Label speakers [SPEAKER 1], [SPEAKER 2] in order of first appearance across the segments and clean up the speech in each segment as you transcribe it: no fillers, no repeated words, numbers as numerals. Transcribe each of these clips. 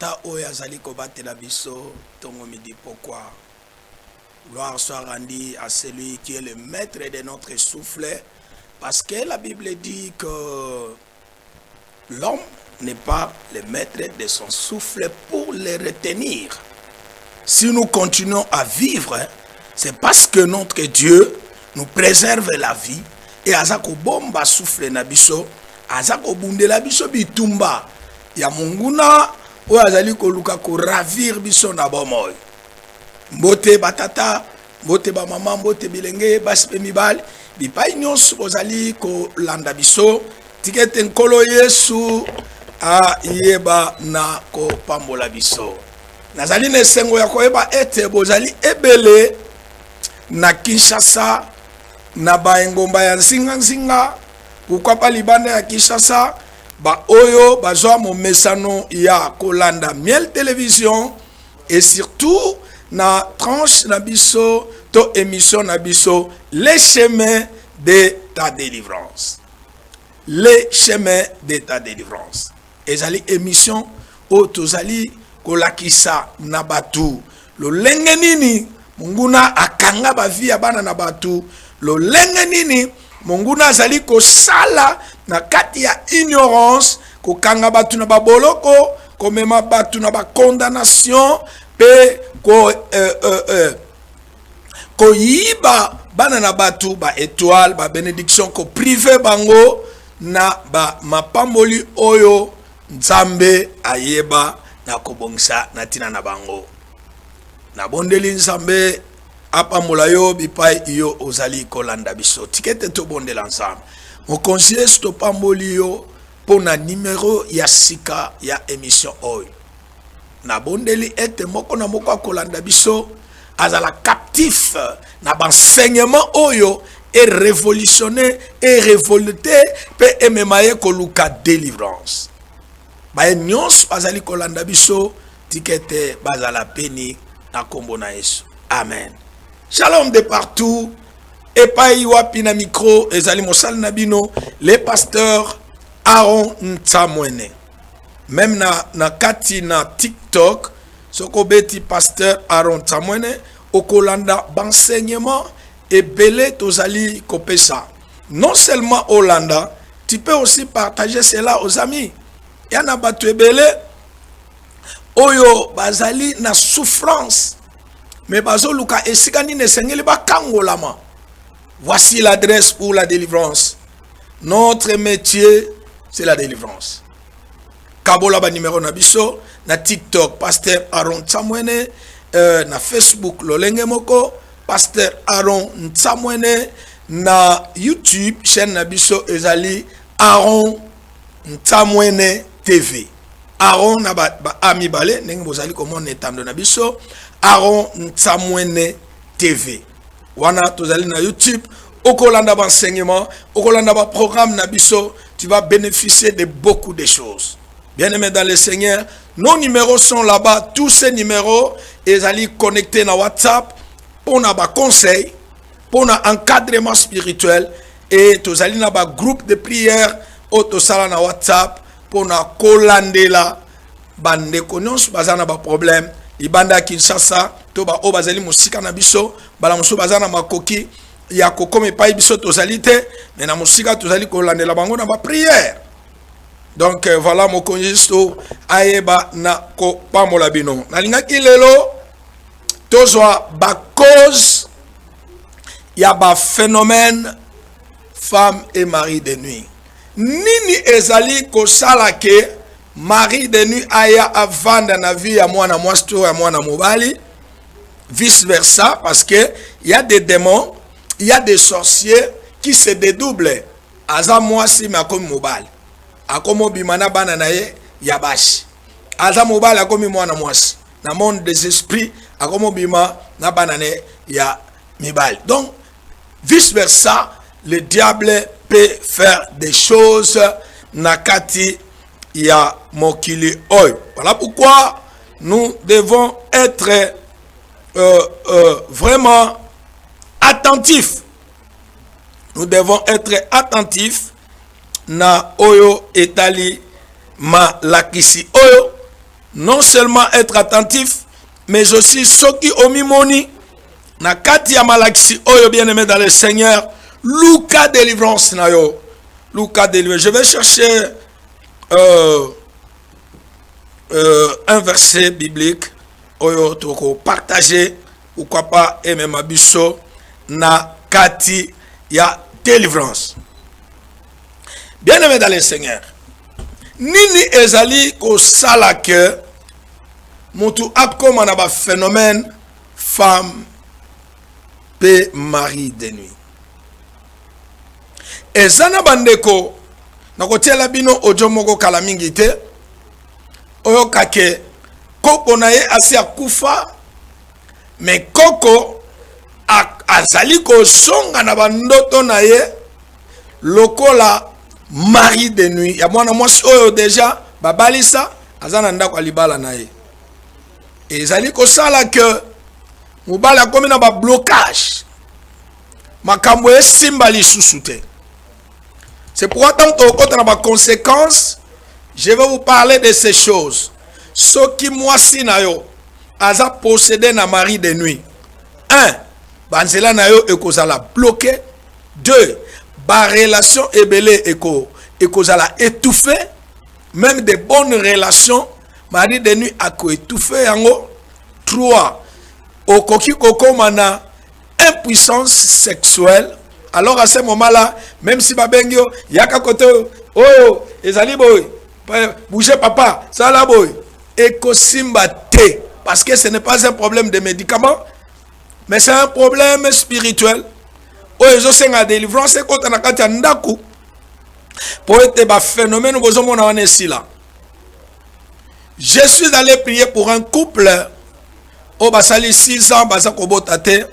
[SPEAKER 1] Tata Oyazali Kobate la biso, Tongo midi pourquoi. Gloire soit rendue à celui qui est le maître de notre souffle, parce que la Bible dit que l'homme n'est pas le maître de son souffle pour le retenir. Si nous continuons à vivre, c'est parce que notre Dieu nous préserve la vie et azako bomba souffle na biso, azako bunde la biso bitumba ya munguna o azali koluka ko ravir biso na bomoy. Mbote batata, mbote ba mama, mbote bilenge, basi mibal, bipai nyonso bozali ko landa biso, tikete nkolo Yesu a yeba na ko pambola biso. Nazali nesengo ya koyeba ete bozali ebele na Kinshasa, na ba engomba ya nzinga ukapa libanda ya Kinshasa, ba oyo bazwa mo mesano ya kolanda Miel Télévision et surtout na tranche na biso to émission na biso les chemins de ta délivrance. Les chemins de ta délivrance. Ezali émission o tozali kolakisa na batu lo lenge nini munguna akanga ba vie ya bana na batu, lo lenge nini munguna azali kosala na kati ya ignorance, ko kanga batu na baboloko, ko mema batu na ba condamnation, pe ko yiba bana na batu ba étoile ba bénédiction ko privé bango na ba mapamboli oyo Nzambe ayeba na kobongisa na tina na bango. Na bondeli Nzambe apambola yo bipai yo ozali kolanda biso. Tikete to bondela ensemble. Mon conseiller sto pamboli yo pona numéro ya sika ya émission oyo. Na bondeli ete moko na moko kolanda biso azala captif na enseignement oyo et révolutionner et révolter pe ememaye koluka délivrance. Ba nyons bazali kolanda biso tikete bazala peni na kombo na Yesu. Amen. Shalom de partout. Et pa iwapi na micro ezali mosal nabino le pasteur Aaron Ntamwene. Même na kati na TikTok soko beti pasteur Aaron Ntamwene okolanda d'enseignement et belé tozali kopesa. Non seulement Hollanda, tu peux aussi partager cela aux amis. Yana batu ebele oyo bazali na souffrance, mais bazo luka esika nini esengeli bakangolama. Voici l'adresse pour la délivrance. Notre métier, c'est la délivrance. Kabola ba numéro na biso na TikTok pasteur Aaron Ntamwene, na Facebook lolenge moko pasteur Aaron Ntamwene, na YouTube chaîne na biso ezali Aaron Ntamwene TV. Aaron na ba ami balé ndenge bozali komona etando na biso Aaron Ntamwene TV. Wana tozali na YouTube okolanda ba enseignement, okolanda ba programme na biso, tu vas bénéficier de beaucoup de choses. Bien-aimés dans le Seigneur, nos numéros sont là-bas, tous ces numéros ezali connectés na WhatsApp pour na ba conseil, pour na encadrement spirituel, et tozali na ba groupe de prière auto sala na WhatsApp pour na kolandela bande konyos bazana ba problème ibanda Kinshasa to ba o bazali musika na biso bala muso bazana makoki ya kokome pa biso tozali te, mais na musika tozali kolandela bango na ba prière. Donc voilà mon conjisto ayeba na ko pamola bino nalinga kilelo tozwa ba cause ya ba phénomène femme et mari de nuit. Nini ezali kosala ke mari de nuit aya avanda na vie ya mwana mwasi to ya mwana mobali, vice versa, parce que il y a des démons, il y a des sorciers qui se dédoublent. Aza mwasi makomi mobali akomo bimana bana na ye ya bashi, aza mobali akomi mwana mwasi na monde des esprits akomo bima na bana ne ya mibali. Donc vice versa, le diable peut faire des choses nakati ya mokili oy. Voilà pourquoi nous devons être vraiment attentifs. Nous devons être attentifs na oyo etali ma lakisi oyo non seulement être attentif, mais aussi ceux qui ont mis moni. Na kati ya malaksi oyo bien-aimé dans le Seigneur, Luka délivrance na yo. Luka délivrance. Je vais chercher un verset biblique oyo toko partager, pourquoi pas aimer ma biso na kati ya délivrance. Bien-aimé dans le Seigneur, nini ezali ko sala que mutu akoma na ba phénomène femme pe mari de nuit. Ezana bandeko na kotiela bino ojo moko kala mingi te oyo kake koko na ye asi akufa me koko azali ko songa na bandoto na ye lokola mari de nuit ya mwana mwasi oyo deja babalisa azana ndako alibala na ye. Ezali ko sala que mobala komi na ba blocage makambo esimba lisusu te. C'est pourquoi tant que na ba conséquences, je vais vous parler de ces choses. Ce qui mwasi na yo aza possédé na mari de nuit. 1. Banzela na yo ekozala bloqué. 2. Ba relation ebele ekozala étouffé. Même de bonnes relations mari de nuit ako étouffé yango. 3. Okoki kokomana impuissance sexuelle. Alors à ce moment-là, même si babengyo yaka kote oh ezali boy bouger papa ça la boy ekosimba te parce que ce n'est pas un problème de médicaments mais c'est un problème spirituel. Oh ezo senga délivrance kota na kati ndaku pour être ba phénomène bozo mona wana esila. Je suis allé prier pour un couple au basali 6 ans basa kobota te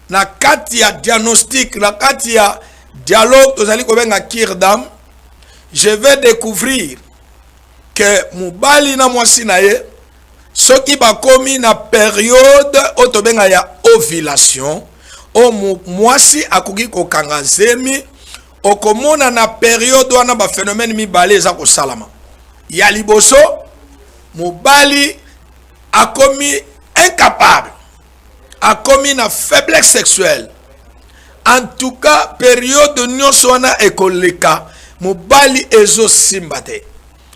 [SPEAKER 1] na kati ya diagnostic na kati ya dialogue tozali kobenga kirdam. Je vais découvrir que mubali na mwasi na ye soki bakomi na période otobenga ya ovulation o mwasi akoki kokanga zemi okomona na période wana ba phénomène mibale eza kosalama. Ya liboso mubali akomi incapable, akomi na faiblesse sexuelle. En tout cas période nyonso wana ekoleka mubali ezo simbate.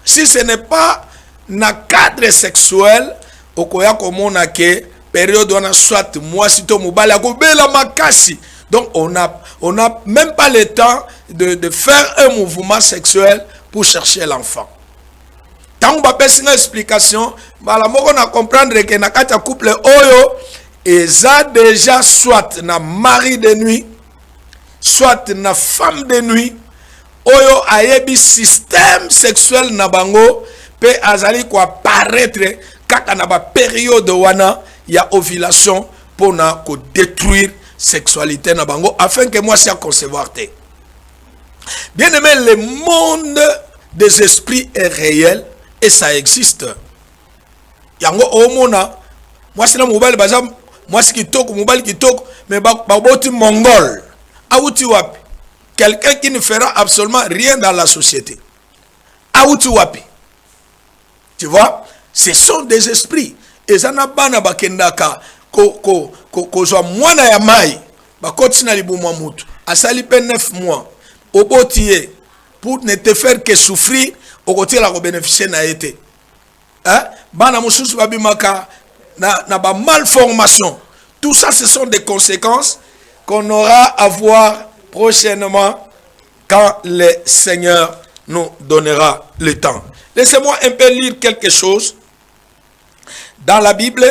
[SPEAKER 1] Si ce n'est pas na cadre sexuel okoya komona ke période wana soit mwasi to mubali akobela makasi. Donc on n'a même pas le temps de faire un mouvement sexuel pour chercher l'enfant. Tant que je une explication, je vais comprendre que na kati couple oyo eza déjà soit na mari de nuit, soit na femme de nuit, oyo ayebi système sexuel na bango pe azali ko apparaître kaka na ba période wana ya ovulation pour na ko détruire sexualité na bango afin que moi sia concevoir te. Bien aimé, le monde des esprits est réel et ça existe. Yango omona moi c'est na mobile baza moi ce qui toko mobile qui toko mais baboti mongol auti wapi quelqu'un qui ne fera absolument rien dans la société. Auti wapi. Tu vois, ce sont des esprits. Et ça n'a pas na bakendaka ko zo mwana ya mai bakoti na libu mwa mutu asali pe 9 mois obotiye pour ne te faire que souffrir okoti la ko bénéficier na été. Hein? Bana mususu babimaka na ba malformation. Tout ça ce sont des conséquences qu'on aura à voir prochainement quand le Seigneur nous donnera le temps. Laissez-moi un peu lire quelque chose dans la Bible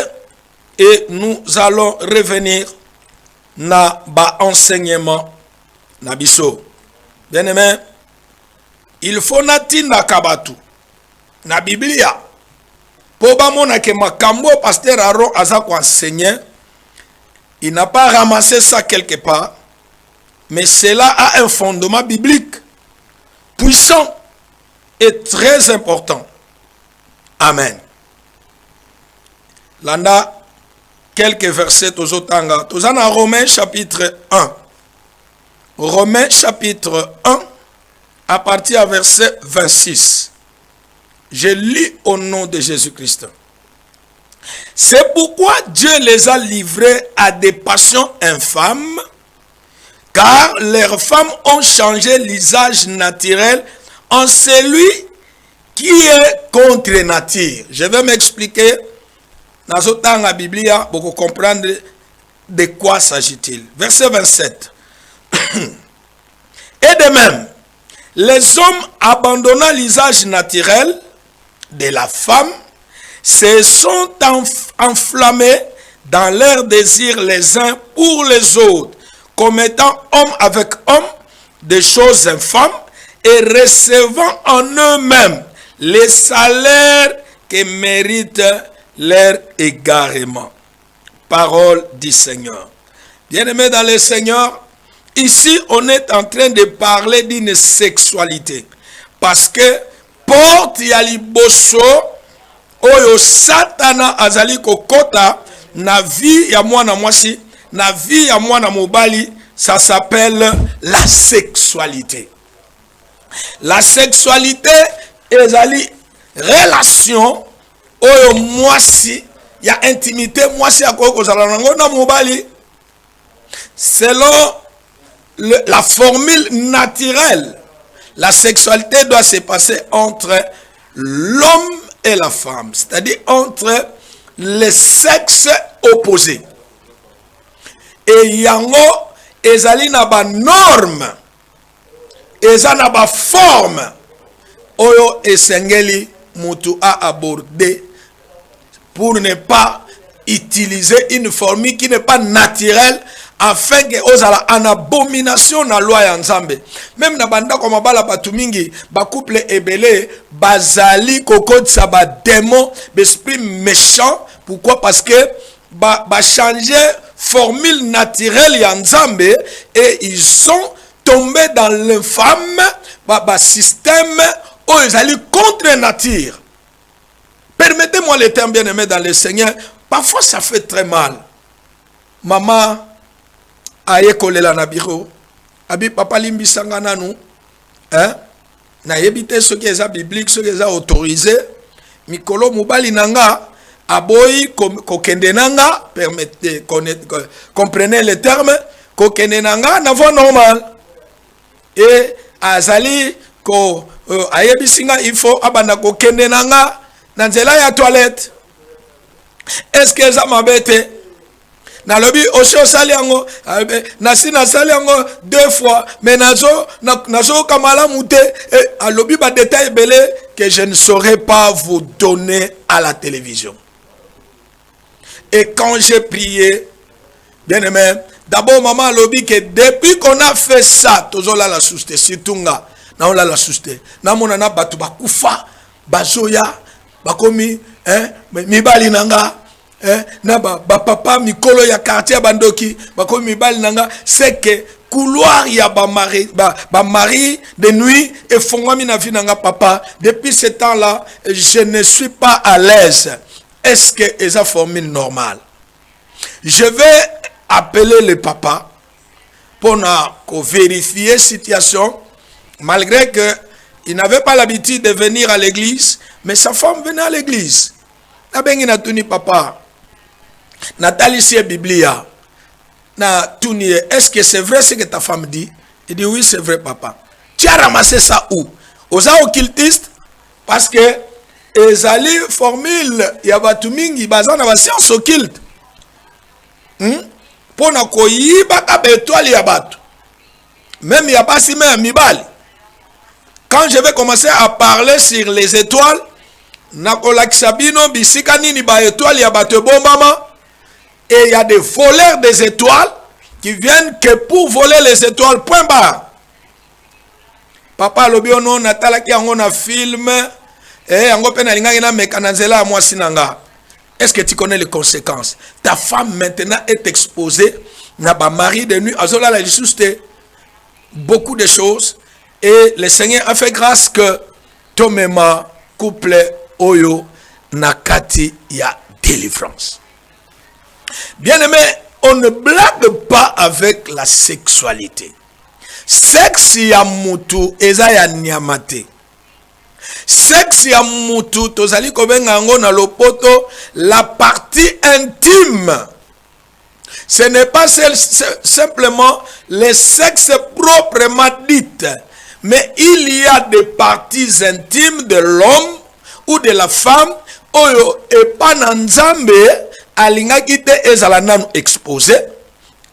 [SPEAKER 1] et nous allons revenir na ba enseignement na biso. Bien aimé, il faut natinda kabatu na Biblia po ba mona ke makambo pasteur Aaron aza ko enseigner. Il n'a pas ramassé ça quelque part, mais cela a un fondement biblique puissant et très important. Amen. Landa, quelques versets aux Otanga. Tozana Romains chapitre 1. Romains chapitre 1, à partir du verset 26. Je lis au nom de Jésus-Christ. C'est pourquoi Dieu les a livrés à des passions infâmes, car leurs femmes ont changé l'usage naturel en celui qui est contre nature. Je vais m'expliquer. Dans la Bible, pour comprendre de quoi s'agit-il. Verset 27. Et de même, les hommes abandonnant l'usage naturel de la femme se sont enflammés dans leurs désirs les uns pour les autres, commettant homme avec homme des choses infâmes et recevant en eux-mêmes les salaires que méritent leur égarement. Parole du Seigneur. Bien-aimés dans le Seigneur, ici on est en train de parler d'une sexualité. Parce que porte ya liboso oyo satana azali kokota na vie ya mwana mwasi, na vie ya mwana mobali, ça s'appelle la sexualité. La sexualité ezali relation oyo mwasi ya intimité mwasi akoki kozala nango na mobali selon la formule naturelle. La sexualité doit se passer entre l'homme et la femme, c'est-à-dire entre les sexes opposés. Et yango ezali na ba norme, eza na ba forme oyo esengeli mutu a aborder pour ne pas utiliser une formule qui n'est pas naturelle, afin que ozala en abomination na loi ya Nzambe. Même na banda ko mabala batu mingi ba couple ebele bazali kokotsa ba démon, l'esprit méchant. Pourquoi? Parce que ba changer formule naturelle ya Nzambe et ils ont tombé dans l'infâme ba système où ils allaient contre nature. Permettez-moi le terme bien-aimé dans le Seigneur. Parfois ça fait très mal. Maman aye kolela na biro. Abi papa limbisanga nanu. Hein? Na yebite ce qui est biblique, ce qui est autorisé. Mikolo mobali nanga aboyi kokende nanga, permettez comprenez le terme, kokende nanga na voie normale. Et azali ko ayebisinga il faut abana kokende nanga na nzela ya toilette. Est-ce que ça m'embête? Na lobi osho sali yango nasi na sali yango 2 fois mais nazo kamala mute a lobi ba détail belé que je ne saurais pas vous donner à la télévision. Et quand j'ai prié, bien aimé, d'abord maman lobi que depuis qu'on a fait ça tozola la souste situnga na on la souste na mona na batu bakufa bazoya bakomi mibali nanga na papa mikolo ya quartier bandoki bakomi mibali nanga, c'est que couloir ya ba mari de nuit et fongwami na vie nanga papa. Depuis ce temps là je ne suis pas à l'aise. Est-ce que c'est une formule normale? Je vais appeler le papa pour vérifier la situation, malgré que il n'avait pas l'habitude de venir à l'église, mais sa femme venait à l'église. Papa, Nathalie, c'est Biblia. Est-ce que c'est vrai ce que ta femme dit? Il dit oui, c'est vrai, papa. Tu as ramassé ça où? Aux occultistes? Parce que les alliés formule, il y a des mingi basés dans la science occulte. Pour na koyi baka étoile ya batu. Même il y a pas si même mibali. Quand je vais commencer à parler sur les étoiles, nakola kisabino bisika nini ba étoile ya batu bombama. Et il y a des voleurs des étoiles qui viennent que pour voler les étoiles, point barre. Papa lobi ono natala ki yango na film yango pe na linga na mekanazela à moi sinanga. Est-ce que tu connais les conséquences? Ta femme maintenant est exposée na ba mari de nuit azola la juste beaucoup de choses et le Seigneur a fait grâce que tomema couple oyo nakati ya délivrance. Bien-aimé, on ne blague pas avec la sexualité. Sexe ya mutu eza ya nyamate. Sexe ya mutu tozali kobenga yango na lopoto la partie intime. Ce n'est pas simplement le sexe proprement dit, mais il y a des parties intimes de l'homme ou de la femme oyo epa na nzambe alingaki te ezala nanu exposé.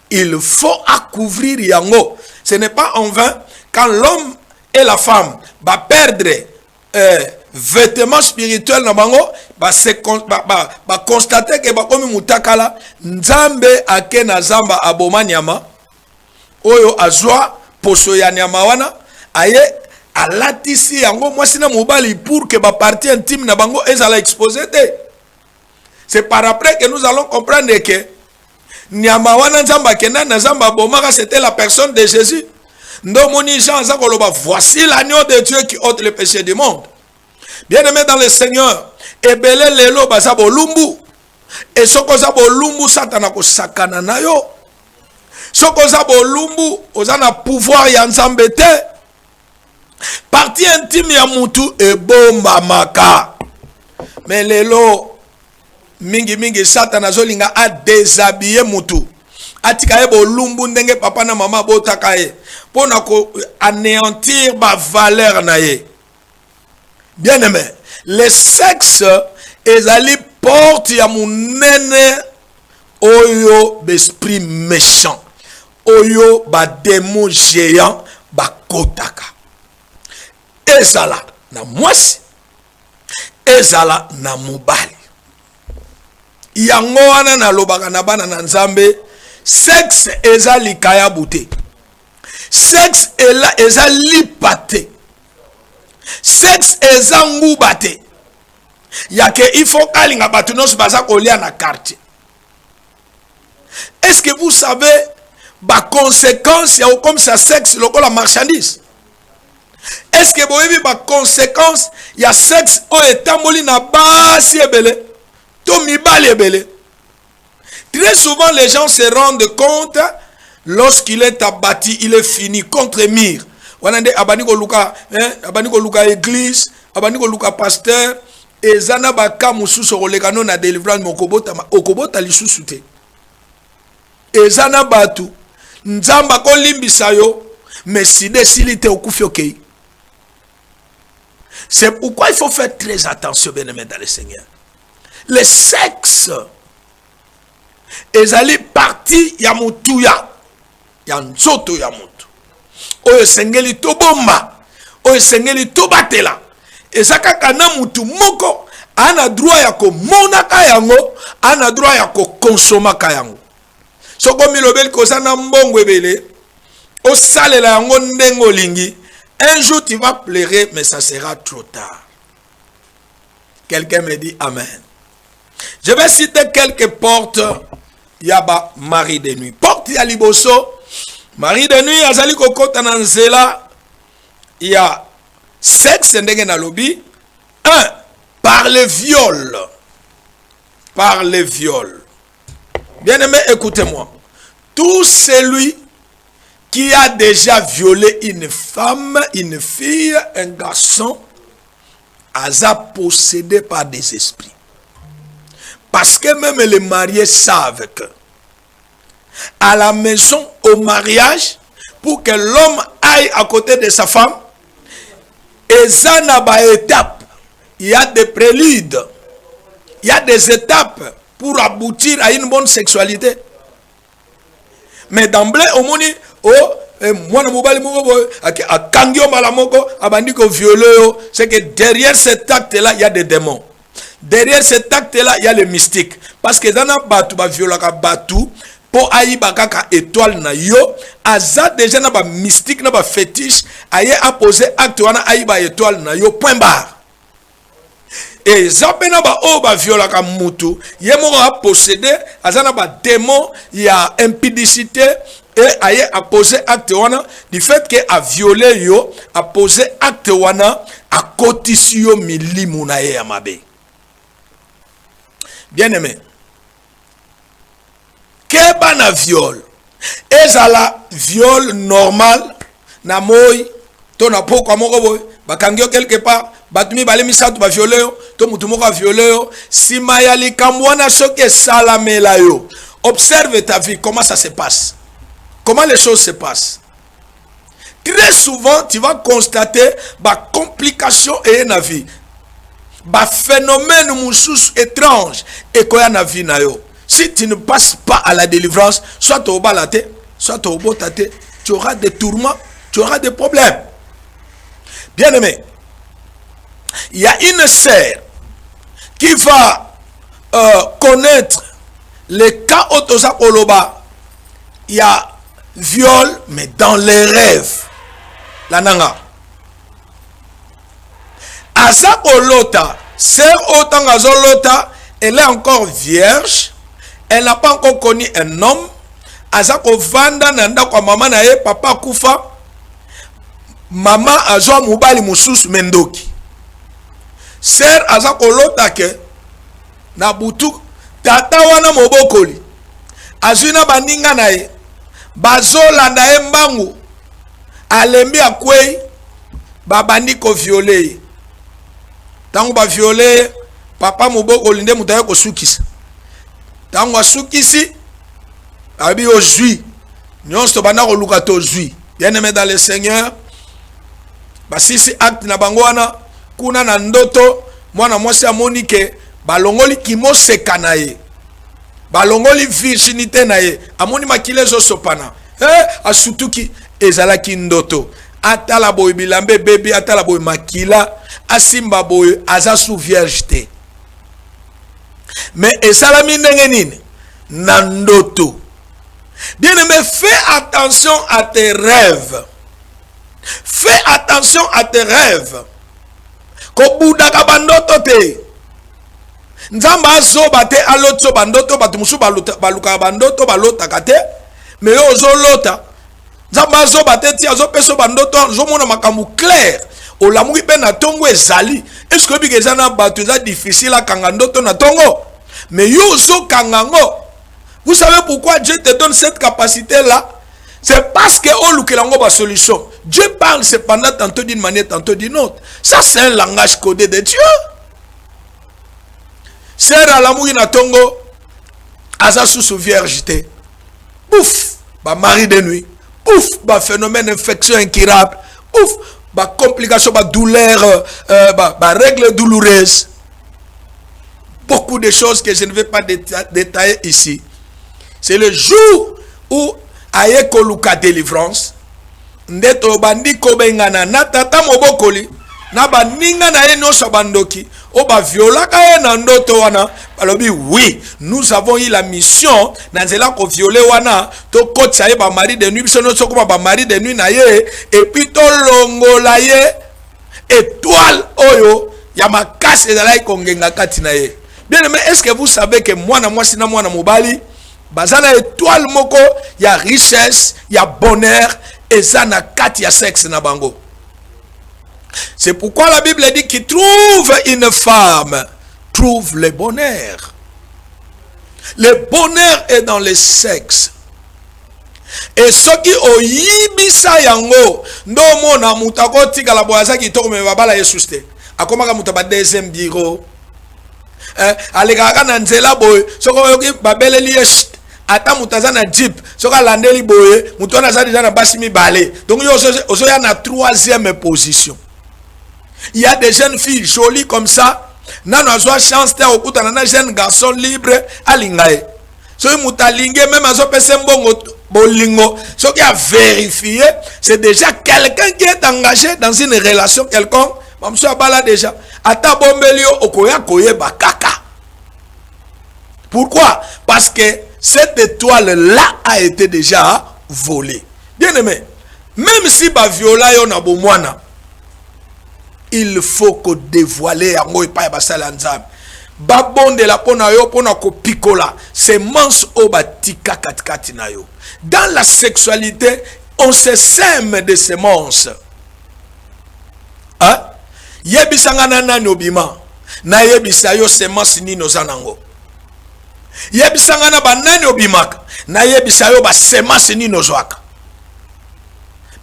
[SPEAKER 1] Il faut accouvrir yango. Ce n'est pas en vain quand l'homme et la femme va perdre vêtements spirituels na bango ba constater que ba komi mutakala nzambe ake na zamba aboma nyama oyo azwa poso ya nyama wana aye alatisi yango mwasi na mobali pour que ba partie intime na bango ezala exposé te. C'est par après que nous allons comprendre que nyama wana nzamba kenda na zamba abomaka c'était la personne de Jésus. Ndomoni Jean zakoloba, voici l'agneau de Dieu qui ôte le péché du monde. Bien-aimé dans le Seigneur, ebele lelo baza bolumbu. Et soko za bolumbu satana ko sakana na yo. Soko za bolumbu ozana pouvoir ya nzambe te. Partie intime ya mutu ebomba maka. Mais lelo mingi satana zolinga a déshabiller mutu. Atika ebo lumbu ndenge papa na mama botaka ye pona ko anéantir ba valeur na ye. Bien aimé, le sexe ezali porte ya munene oyo besprit méchant, oyo ba démon géant ba kotaka. Ezala na mwasi, ezala na mobali. Yango wana na lobaka na bana na nzambe, sexe eza likaya bute. Sexe eza lipate. Sexe eza ngubate. Yake il faut kalinga batu nos baza kolia na quartier. Est-ce que vous savez ba conséquence ya comme ça sexe lokola marchandise? Est-ce que vous avez ba conséquence ya sexe o etamboli na basi ebele to mibali ebele? Très souvent, les gens se rendent compte lorsqu'il est abattu, il est fini contre mur. Wanande abaniko luka église, abaniko luka pasteur, et zana baka mususu rolekano na délivrance okobota lisusu te. Et zana batu nzamba ko limbisa yo, mais si décilité okufi okei. C'est pourquoi il faut faire très attention, bien-aimés dans le Seigneur. Le sexe ezali parti ya mutuya ya nzoto ya mutu oyo sengeli to bomba oyo sengeli to batela ezaka kana mutu moko ana droit ya ko monaka yango ana droit ya ko consomaka yango soko milobeli kozana mbongo ebele o salela yango ndengo lingi un jour tu vas pleurer mais ça sera trop tard. Quelqu'un me dit amen. Je vais citer quelques portes. Yaba Marie de nuit. Porte ya liboso. Marie de nuit azali kokota na nzela. Il y a sexe ndenge na lobi. 1. Par le viol. Par le viol. Bien aimé, écoutez-moi. Tout celui qui a déjà violé une femme, une fille, un garçon, a possédé par des esprits. Parce que même les mariés savent que à la maison, au mariage, pour que l'homme aille à côté de sa femme, et ça n'a pas étape. Il y a des préludes, il y a des étapes pour aboutir à une bonne sexualité. Mais d'emblée, au monde, c'est que derrière cet acte-là, il y a des démons. Derrière cet acte-là, il y a le mystique. Parce que dans la batu, ba violaka batu, pour aïba kaka étoile na yo, aza déjà na ba mystique, na ba fétiche, aïe a posé acte wana aïba étoile na yo, point barre. Et zapena ba o ba violaka mutu, yé moro a possédé, aza na ba démon, il y a impudicité, et aïe a posé acte wana, du fait que a violé yo, a posé acte wana, a kotisio milimu na ye amabe. Bien-aimé, que na viol, ezala viol normal, na moi, to na poko moko boy, bakangio quelque part, batumi bale misato ba violer yo to mutu moko a violer yo sima ya likambo wana soki salamela yo. Observe ta vie, comment ça se passe, comment les choses se passent. Très souvent tu vas constater ba complication et na vie, ba phénomène moussous étrange et koya na vie na yo. Si tu ne passes pas à la délivrance, soit au balate, soit au botate, tu auras des tourments, tu auras des problèmes. Bien aimé, il y a une sœur qui va connaître les cas autosa koloba. Il y a viol, mais dans les rêves. La nanga. Asa kolota, sœur autant azolota, elle est encore vierge. Elle n'a pas encore connu un homme. Asa ko vanda nanda kwa mama na ye papa kufa. Mama azwa mubali mususu mendoki. Sœur asa kolota ke na butu tata wana mobokoli. Azwina baninga na ye. Bazola na ye mbangu. Alembi akwei babandi ko violer. Tango ba violer papa mobokoli nde mutaye ko sukisa. Tango asukisi abi ozui nyonso bana ko luka to ozui. Bien aimé dans le Seigneur, basisi acte na bango wana kuna na ndoto mwana mwasi amoni ke balongoli kimoseka na ye, balongoli virginité na ye, amoni makile sopana asutuki ezalaki ndoto, atala boy bilambe bébé, atala boy makila asimba boy aza sous vierge. Mais esalami ndenge nini na ndoto. Bien aimé, fais attention à tes rêves. Fais attention à tes rêves. Ko budaka bandoto te. Nzamba azoba te alotso bandoto batumusu baluka bandoto balotaka te. Mais yo ozolota. Nzamba azoba te ti azopeso bandoto zomona makambu clair. Olamuki pe na tongo ezali. Est-ce que bigeza na bato eza difficile à kanga ndoto na tongo? Mais yo zo kangango. Vous savez pourquoi Dieu te donne cette capacité-là? C'est parce que on loue la solution. Dieu parle cependant tantôt d'une manière, tantôt d'une autre. Ça, c'est un langage codé de Dieu. Sœur à l'amour na tongo, aza sous viergeté. Pouf, ba mari de nuit. Pouf, ba phénomène infection incurable. Pouf, ba complication, ba douleur, ba règle douloureuse. Beaucoup de choses que je ne vais pas détailler ici. C'est le jour où aye koluka délivrance ndeto bandi kobengana na tata mobokoli na baninga na ye nyonso bandoki o ba violaka ye na ndoto wana balobi oui, nous avons eu la mission na nzela ko violer wana to kotsa ye ba mari de nuit biso nyonso ko ba mari de nuit na ye et puis to longola ye étoile oyo ya makasi ezalaki kongenga kati na ye. Bien aimé, est-ce que vous savez que mwana mwasi na mwana mobali bazana étoile moko ya richesse, ya bonheur et ça na kati ya sexe na bango. C'est pourquoi la Bible dit qu'il trouve une femme trouve le bonheur. Le bonheur est dans le sexe. Et ce qui oyibisa yango ndo mona mutako tika la boaza ki to me babala yesuste. Akomaka mutaba deuxième bureau. Alekaka na nzela boy soko yoki babeleli yesh ata mutaza na jeep soka landeli boye mutona za déjà na basi mibale. Donc yo oso ya na troisième position. Il y a des jeunes filles jolies comme ça, nano azwa chance te okutana na jeune garçon libre alingae. So mutalinge même azo pese mbongo bolingo, ce qui a vérifié, c'est déjà quelqu'un qui est engagé dans une relation quelconque. Monsieur Abala déjà ata bombelio okoya koye bakaka. Pourquoi? Parce que cette étoile-là a été déjà volée. Bien aimé, même si ba viola yo na bomwana, il faut que dévoiler yango epai basala nzambe. Ba bonde la pona yo pona ko pikola, semence o batika katikati na yo. Dans la sexualité, on se sème de semences. Hein? Yebisanga na nani obima, na yebisa yo semence nino zanango. Yebisanga na banani obimaka, na yebisa yo ba semence nino zwaka.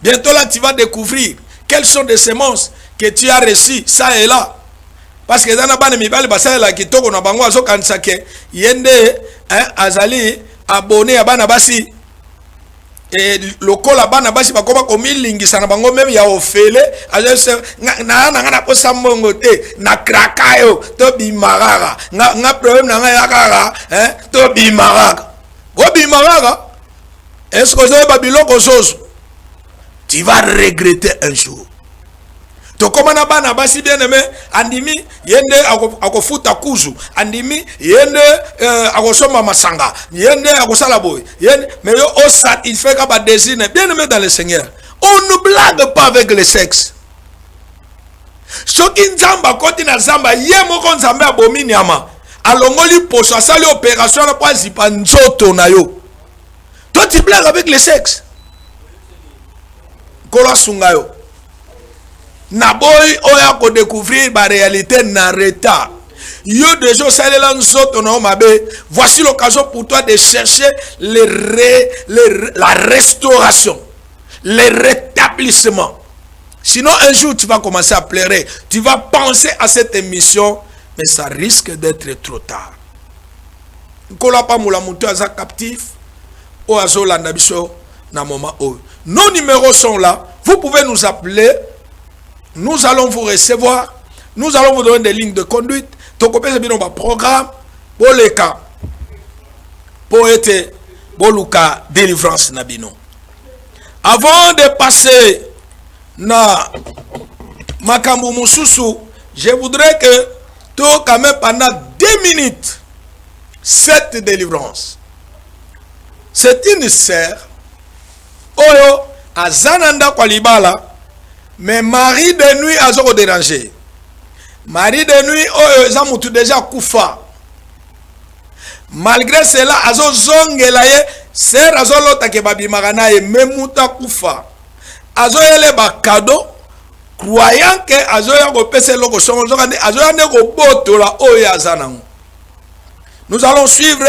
[SPEAKER 1] Bientôt là tu vas découvrir quelles sont des semences que tu as reçu ça et là. Parce que dans la bande mibali basa la kitoko na bango azo kanisa ke yende azali abonné à bana basi et lokola bana basi bakoma komilingisa na bango même ya ofele azo na posa mbongo te na krakayo to bimarara nga problème na nga yakara to bimarara go bimarara est-ce que ça va biloko soso tu vas regretter un jour. To komana bana basi bien aimé andimi yende akofuta kuzu andimi yende akosoma masanga yende akosala boy yende mais yo o satisfait ka ba désir bien aimé dans le Seigneur. On ne blague pas avec le sexe. Soki nzamba koti na zamba ye moko nzambe abomini ama alongoli poso asali opération na pa zipa nzoto na yo. Toi tu blagues avec le sexe. Kola sunga yo. Naboy oya ko découvrir la réalité na retard. Yo déjà salela nzoto na mabe. Voici l'occasion pour toi de chercher la restauration, le rétablissement. Sinon un jour tu vas commencer à pleurer, tu vas penser à cette émission, mais ça risque d'être trop tard. Kola pa mula mutu aza captif o azo landa biso na moment o. Nos numéros sont là, vous pouvez nous appeler. Nous allons vous recevoir. Nous allons vous donner des lignes de conduite. Tokopé c'est bien un programme. Pour les cas. Pour être. Pour le cas délivrance nabino. Avant de passer. Na. Makambu Mususu. Je voudrais que. Tout quand même pendant 2 minutes. Cette délivrance. C'est une sœur. Oyo. Azananda Kwalibala. Mais mari de nuit a zéro dérangé. Mari de nuit, oh, ils ont déjà koufa. Malgré cela, azo zongelaye, c'est raison l'autre qui babi maganaye, memuta koufa. Azo yele ba cadeau, croyant que azo yango pese loko songo, azo yango boto la oya zanang. Nous allons suivre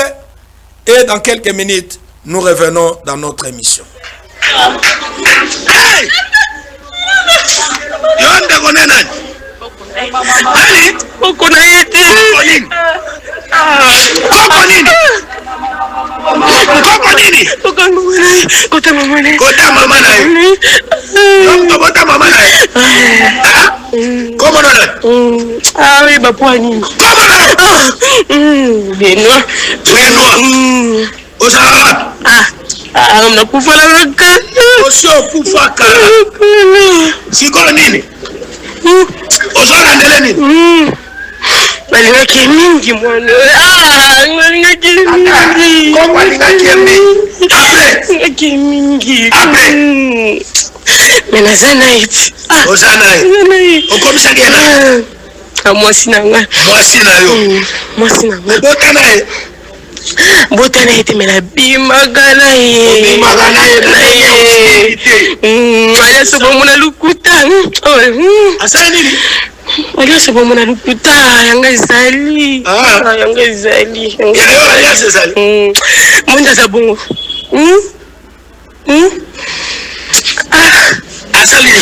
[SPEAKER 1] et dans quelques minutes, nous revenons dans notre émission. Hey! Yonde konena ali okona yete okonini kota mama nae kota mama nae comment on ah oui ba poani Benoît osala on a kufa la kaka osho kufa kaka siko nini osala ndele nini balinga kemingi mwana balinga kemingi ko balinga kemingi ape kemingi ape mena zanaiti osanaye okomisa ngena mwasi nanga mwasi na yo mwasi nanga botanaye botana ete mena bimagana ye ala sobo mona lukuta asala nini ala sobo mona lukuta yanga zali yanga zali ya zali monda za bongo asali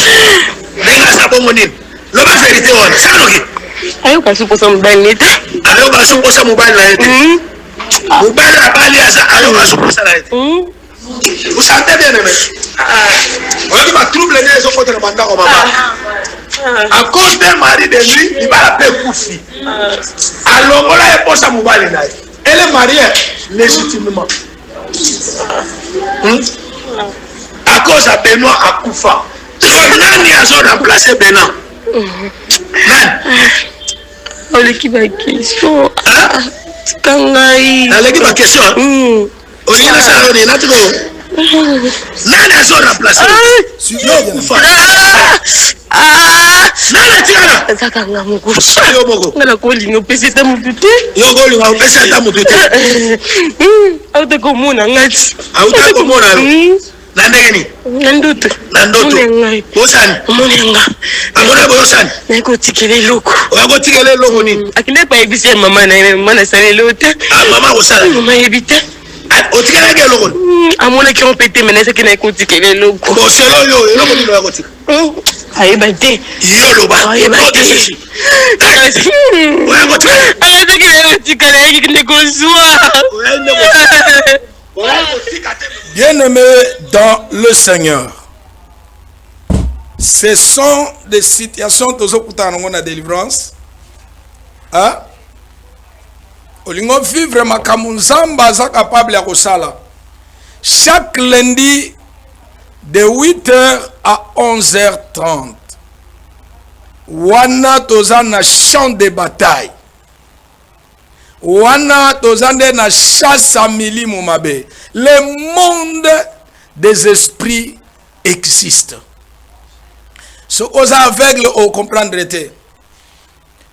[SPEAKER 1] benga sa bongo nini lo ba verite wana sanoki ayo kasuposa mobile ayo kasuposa mobile na ete mobile abali asa ayo kasuposa na ete vous sentez bien aimé on va trouble les gens contre le mandat comme maman à cause d'un mari de lui il va la paix koufi alors on a posa mobile na elle est mariée légitimement à cause de Benoît à Koufa nani a son remplacé Benoît on l'équipe à question kangai à l'équipe à question on y a ça on est là tout nani a son remplacé Koufa nani tira zakanga mukusa yo boko ngala ko lingo pese ta mutute yo ko lingo pese ta mutute auto komona ngati auto komona nandeni nandutu osani monenga amona bosani nako tikele loko wako tikele loko nini akile pa ebisi mama na mama sale lota mama osala mama ebita otikele ke loko amona ki on pete menese ki na ko tikele loko oselo yo loko ni loko tik
[SPEAKER 2] Aïe, bâté.
[SPEAKER 3] Yoloba.
[SPEAKER 2] Aïe, bâté.
[SPEAKER 1] Bien-aimés dans le Seigneur, ce sont des situations de la délivrance. Hein? Olingo vivre makamunzamba za capable ya kosala. Chaque lundi de 8h à 11h30. Wana tozana champ de bataille. Wana tozande na chasse à milimo mabe. Le monde des esprits existe. Ce aux aveugles au comprendre était.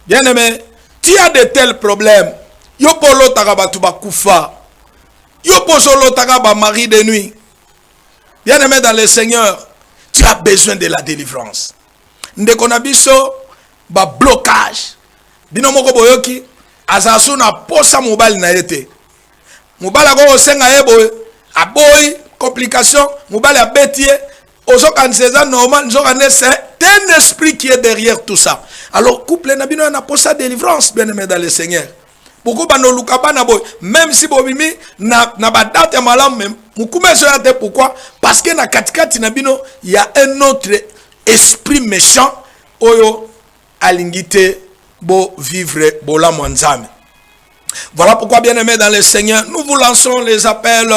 [SPEAKER 1] Bien aimé, tu as de tels problèmes. Yo polo takaba tuba kufa. Yo posolo takaba mari de nuit. Bien aimé dans le Seigneur, tu as besoin de la délivrance. Ndekonabiso ba blocage. Bino moko boyoki azasu na posa mobile na yete. Mobile ko senga yebo aboy complication, mobile a betie ozokanseza normal nzokane c'est un esprit qui est derrière tout ça. Alors couple na bino na posa délivrance bien aimé dans le Seigneur. Pourquoi bano lukabana boy même si bobimi na badate malam même mukume so yate pourquoi parce que na katikati na bino il y a un autre esprit méchant oyo alingite bo vivre bola mwanzame. Voilà pourquoi bien aimé dans le Seigneur nous vous lançons les appels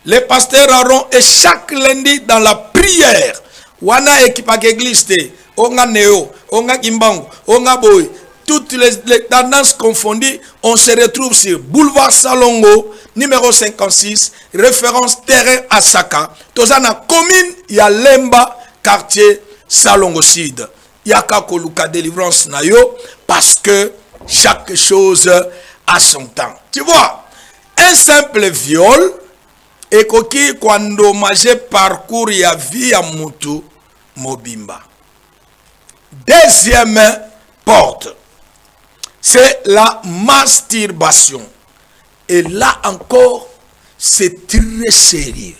[SPEAKER 1] les pasteurs Aaron et chaque lundi dans la prière wana équipe église onga neo onga kimbangu onga boy toutes les tendances confondues, on se retrouve sur Boulevard Salongo, numéro 56, référence terrain à Saka. Tozana commune, il y a Lemba, quartier Salongo Sud. Il y a Kakoluka délivrance nayo, parce que chaque chose a son temps. Tu vois, un simple viol, et koki kwando maje parcours ya vie à mutu mobimba. Deuxième porte. C'est la masturbation. Et là encore, c'est très sérieux.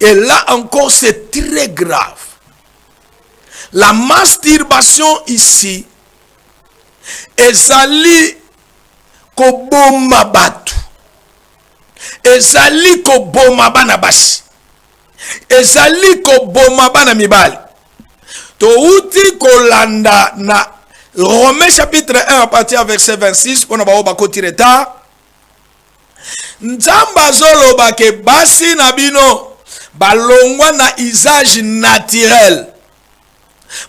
[SPEAKER 1] Et là encore, c'est très grave. La masturbation ici, ezali koboma batu. Ezali koboma bana basi. Ezali koboma bana mibali. To uti kolanda na Romains chapitre 1 à partir verset 26 pour na ba koti retard. Nzamba zoloba ke basi na bino balongwa na usage naturel.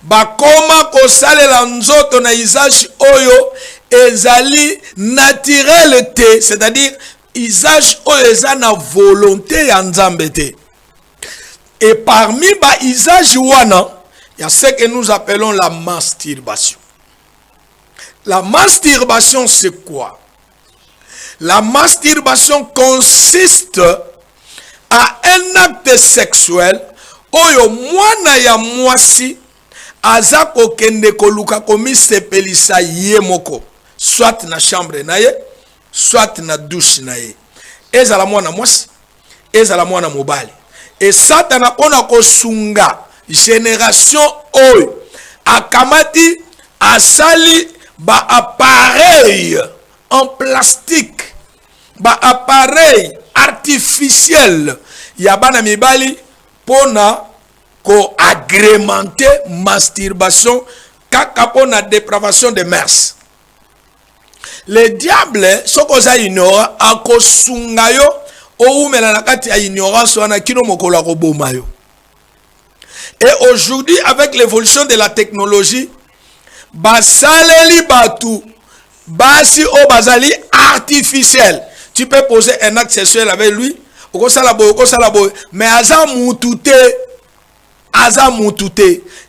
[SPEAKER 1] Bakoma kosalela nzoto na usage oyo ezali naturel te, c'est-à-dire usage oyo eza na volonté ya Nzambe te. Et parmi ba usage wana, il y a ce que nous appelons la masturbation. La masturbation, c'est quoi? La masturbation consiste à un acte sexuel oyo mwana ya mwasi aza kokende koluka komi sepelisa ye moko, soit na chambre na ye, soit na douche na ye. Ezala mwana mwasi, ezala mwana mobali. Et Satana kona kosunga génération oyo akamati asali ba appareil en plastique, ba appareil artificiel ya bana mibali pona ko agrémenter masturbation kaka pona dépravation de mœurs. Le diable sokoza ignora akosunga yo oumela na kati ya ignorance wana kino mokolo akoboma yo. Et aujourd'hui avec l'évolution de la technologie basaleli batu basi o bazali artificiel. Tu peux poser un acte sexuel avec lui, mais aza mutute.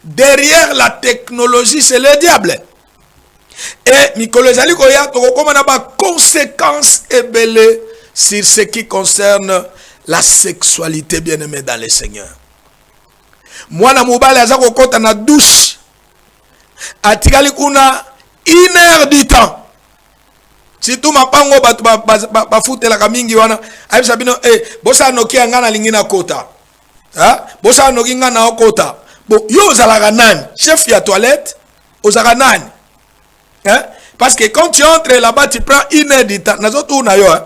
[SPEAKER 1] Derrière la technologie, c'est le diable. Et Mikolezali koya tokoma na ba conséquences ebele sur ce qui concerne la sexualité, bien-aimé dans le Seigneur. Mwana mobali aza kokota na douche atikali kuna 1 heure du temps. Si tout ma pango ba futela kamingi wana aibisa bino bosa noki ngana lingina kota. Ha? Bosa noki ngana okota. Bon, yo ozalaka nani? Chef ya toilette, ozalaka nani? Hein? Parce que quand tu entres là-bas, tu prends 1 heure de temps. Hein?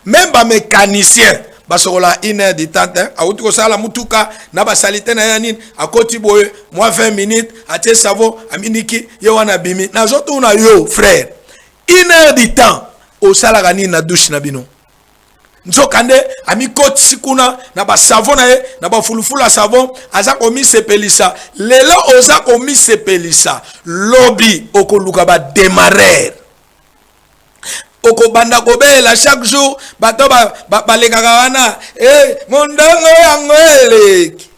[SPEAKER 1] Même les mécaniciens, basokola 1 heure de temps. A outuko sala mutuka, na basalite na yanin, a koti boye, moi 20 minutes, a te savon, a miniki, yo wana bimi. Nazotu na yo, frère. 1 heure de temps, au salagani na douche na bino. Nzokande ami koti sikuna na ba savon na ye na ba fulufula savon aza komi sepelisa lelo oza komi sepelisa lobby okoluka ba démarrer okobanda kobela chaque jour bato balekaka wana mondongo yango eleki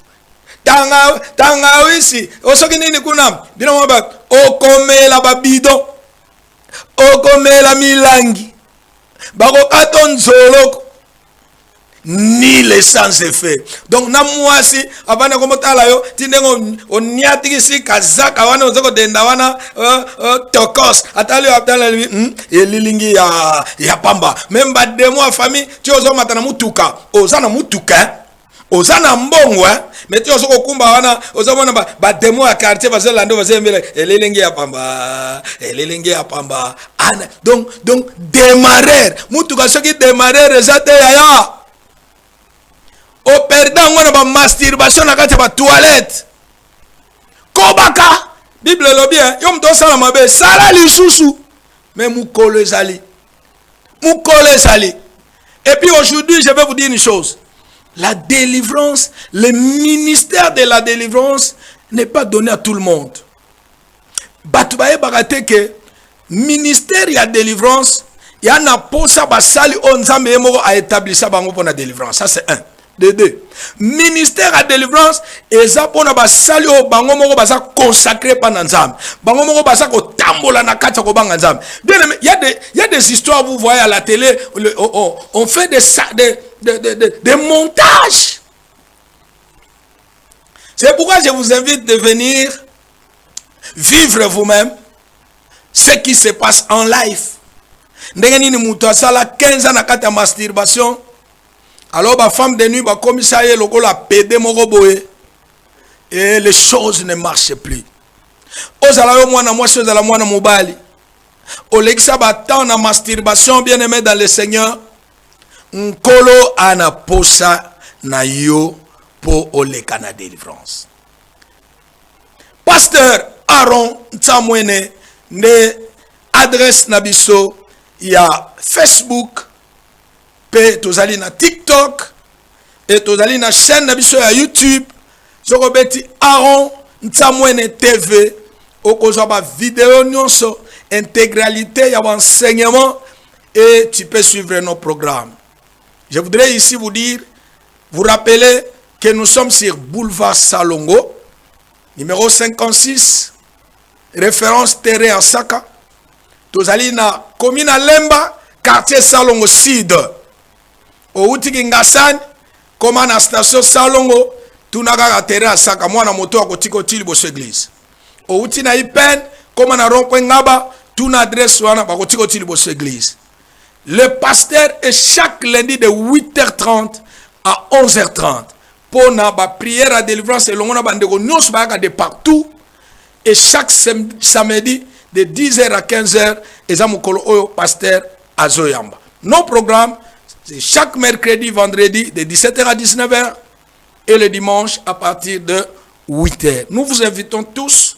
[SPEAKER 1] tanga wisi osoki nini kuna bino maba okomela babido okomela milangi bakokata nzoloko ni l'essence fait. Donc na mwasi abana ko motala yo tindengo oniatikisi kazaka wana ozoko denda wana tokos atali abdala elilingi ya pamba même ba demo a famille ti ozo matana mutuka ozana mutuka ozana mbongo mais ti ozo kumba wana ozo mona ba demo ya quartier bazela bazembele elilingi ya pamba ana donc démarrer mutuka soki démarrer ezate ya au perdant on a masturbation na kati ba toilette kobaka bible lobi yom to sala mabe sala lisusu mais mukolo ezali et puis aujourd'hui je vais vous dire une chose, la délivrance, le ministère de la délivrance n'est pas donné à tout le monde. Batu baye bagate que ministère ya délivrance ya na posa basali onzambe yemo a établi ça bango pour la délivrance, ça c'est un. De deux, ministère à délivrance et ça pour na basali o bango moko basa consacré par Nzam. Bango moko basa ko tambola na kati ko banga Nzam. Bien aimé, il y a des histoires vous voyez à la télé, on fait des montages. C'est pourquoi je vous invite de venir vivre vous-même ce qui se passe en live. Ndenge nini muto asala 15 ans na kati ya masturbation. Alors, la femme de nuit, le commissaire, le pédé, et les choses ne marchent plus. Ozala mwana mwasi ozala mwana mobali. Olekisa batan na masturbation bien aimé dans le Seigneur. Nkolo ana posa na yo po oleka na délivrance. Pasteur Aaron Tsamwene ne adresse na biso ya Facebook. Tozali na TikTok et tozali na chaîne na biso ya YouTube zokobeti Aaron Tsamwene TV okozwa ba vidéo nyonso intégralité ya enseignement et tu peux suivre nos programmes. Je voudrais ici vous dire, vous rappeler que nous sommes sur boulevard Salongo numéro 56 référence terrain en Saka. Tozali na commune Lemba quartier Salongo Sud. Au Outiki Ngassan, comme à la station Salongo, tout n'a pas atterri à Saka, moi, na moto à Kotiko Tilibos église. Au Outi na Ipen, comme à la Rond-Point Ngaba, tout n'a adresse à Kotiko Tilibos église. Le pasteur est chaque lundi de 8h30 à 11h30. Pour na prière à délivrance, et l'on a de partout. Et chaque samedi, de 10h à 15h, et Zamukolo pasteur Azoyamba. Nos programmes, c'est chaque mercredi, vendredi, de 17h à 19h et le dimanche à partir de 8h. Nous vous invitons tous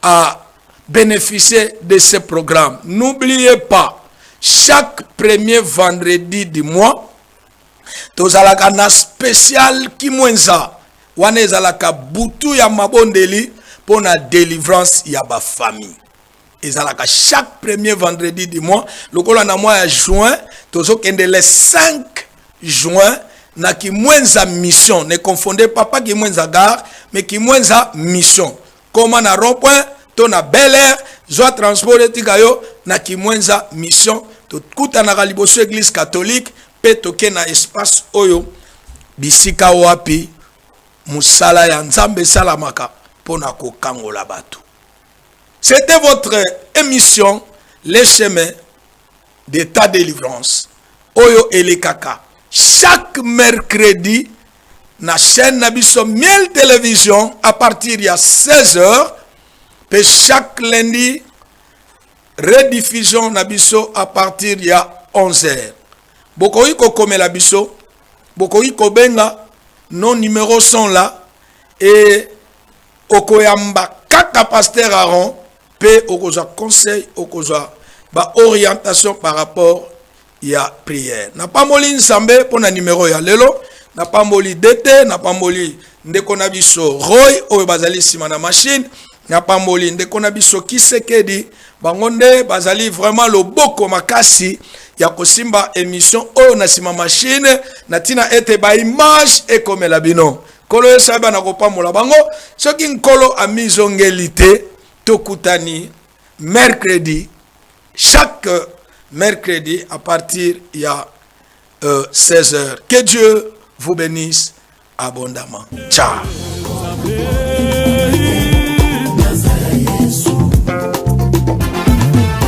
[SPEAKER 1] à bénéficier de ce programme. N'oubliez pas, chaque premier vendredi du mois, tozalaka na spécial kimwenza wana ezalaka butu ya mabondeli pour la délivrance ya ba famille. Ezalaka chaque premier vendredi du mois, lokola na mois de juin, tozokende le 5 juin na kimwenza mission. Ne confondez pas kimwenza gare, mais kimwenza mission. Comment na rond-point, to na Bel Air, zo transport etikayo na kimwenza mission. To kutana ka liboso église catholique, pe toke na espace oyo bisika wapi musala ya Nzambe salamaka pona kokangola batu. C'était votre émission, les chemins de ta délivrance. Oyo Elekaka. Chaque mercredi, na chaîne Nabiso Miel Télévision à partir de 16h. Et chaque lundi, rediffusion Nabiso à partir de 11h. Bokoyi kokome la biso, bokoyi kobenga, nos numéros sont là. Et okoyamba kaka pasteur Aaron, pe okoza conseil, okoza ba orientation par rapport à prière. Na pas moli nsambe pour na numéro ya lelo, na pas moli DT, na pas moli ndeko na biso Roy oyo bazali sima na machine, na pas moli ndeko na biso Kisekedi, bangonde bazali vraiment le boko makasi ya kosimba émission oyo na sima machine na tina ete ba image et comme la bino. Kolo esaba na kopamola bango, soki nkolo amizongelité tokutani mercredi, chaque mercredi à partir de 16h. Que Dieu vous bénisse abondamment. Ciao.